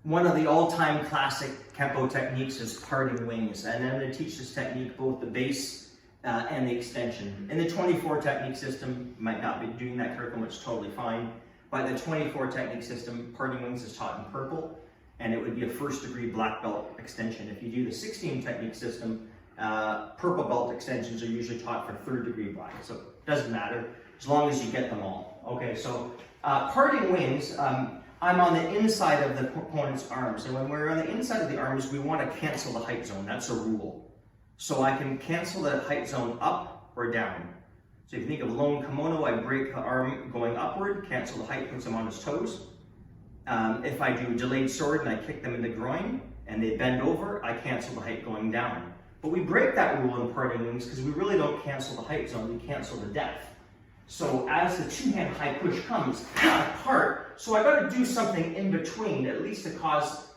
one of the all-time classic Kenpo techniques is parting wings. And I'm going to teach this technique, both the base and the extension. In the 24 technique system, you might not be doing that curriculum, which is totally fine. But the 24 technique system, parting wings is taught in purple, and it would be a first degree black belt extension. If you do the 16 technique system, purple belt extensions are usually taught for third degree black. So it doesn't matter as long as you get them all. Okay, so parting wings, I'm on the inside of the opponent's arms. And when we're on the inside of the arms, we want to cancel the height zone. That's a rule. So I can cancel the height zone up or down. So if you think of lone kimono, I break the arm going upward, cancel the height, puts him on his toes. If I do delayed sword and I kick them in the groin and they bend over, I cancel the height going down. But we break that rule in parting wings because we really don't cancel the height zone, we cancel the depth. So as the two-hand high push comes, I part, so I got to do something in between, at least to cause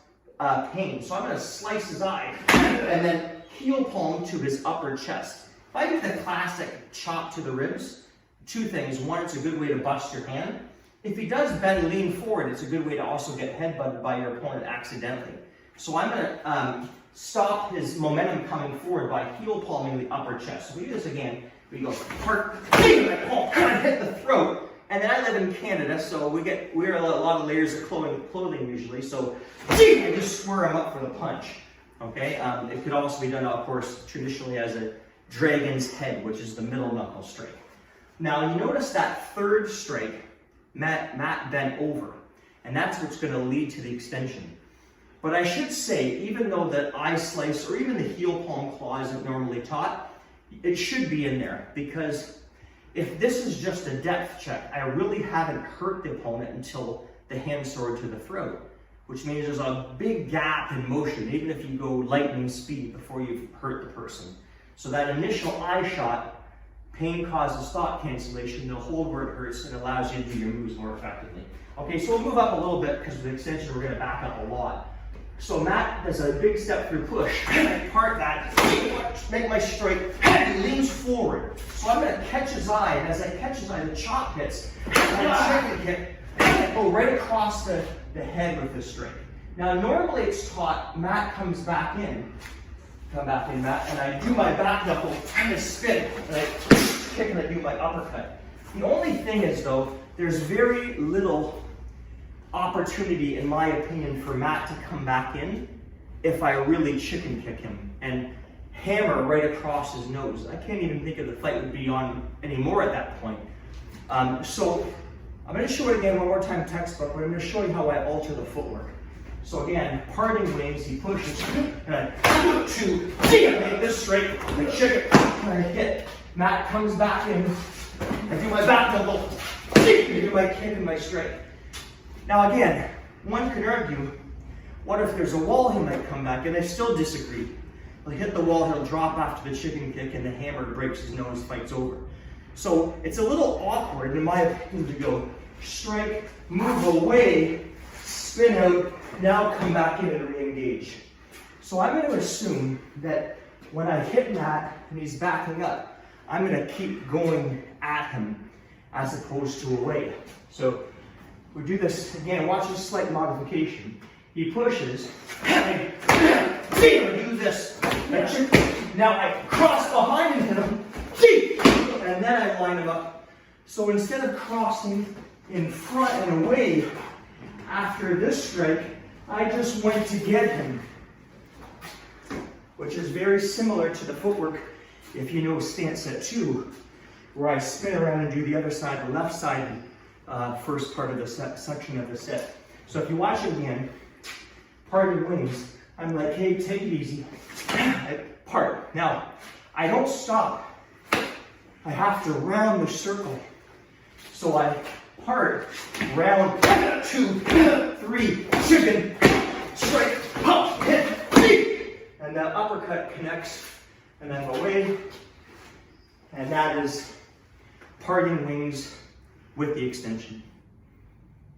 pain. So I'm going to slice his eye and then heel palm to his upper chest. If I do the classic chop to the ribs, two things. One, it's a good way to bust your hand. If he does bend, lean forward, it's a good way to also get headbutted by your opponent accidentally. So I'm going to stop his momentum coming forward by heel palming the upper chest. So we do this again. We go part, and hit the throat. And then I live in Canada, so we wear a lot of layers of clothing usually. So I just square him up for the punch. Okay. It could also be done, of course, traditionally as a dragon's head, which is the middle knuckle strike. Now you notice that third strike, Matt bent over, and that's what's going to lead to the extension. But I should say, even though that eye slice or even the heel palm claw isn't normally taught, it should be in there, because if this is just a depth check, I really haven't hurt the opponent until the hand sword to the throat, which means there's a big gap in motion, even if you go lightning speed before you've hurt the person. So that initial eye shot, pain causes thought cancellation, the hold where it hurts, and allows you to do your moves more effectively. Okay, so we'll move up a little bit because with the extension we're going to back up a lot. So Matt does a big step through push, I part that, make my strike, and he leans forward. So I'm going to catch his eye, and as I catch his eye, the chop hits, and I chicken kick, and I go right across the head with this strike. Now normally it's taught, Matt comes back in, Matt, and I do my back knuckle, and I spin, and I kick and I do my uppercut. The only thing is though, there's very little opportunity, in my opinion, for Matt to come back in if I really chicken kick him and hammer right across his nose. I can't even think of the fight would be on anymore at that point. So I'm going to show it again one more time textbook, but I'm going to show you how I alter the footwork. So again, parting wings, he pushes, and I make this straight, I chicken, and I hit. Matt comes back in, I do my back knuckle, I do my kick and my strike. Now again, one could argue, what if there's a wall he might come back in? I still disagree. He'll hit the wall, he'll drop after the chicken kick, and the hammer breaks his nose, fight's over. So it's a little awkward, in my opinion, to go strike, move away, spin out, now come back in and re-engage. So I'm going to assume that when I hit Matt and he's backing up, I'm going to keep going at him as opposed to away. So we do this again, watch this slight modification. He pushes, and I do this. Now I cross behind him, and then I line him up. So instead of crossing in front and away after this strike, I just went to get him, which is very similar to the footwork, if you know stance set 2, where I spin around and do the other side, the left side, first part of the section of the set. So if you watch it again, parting wings, I'm like, hey, take it easy, I part. Now, I don't stop. I have to round the circle. So I part, round, 2, 3, chicken, strike, pump, hit, and that uppercut connects, and then away, and that is parting wings with the extension.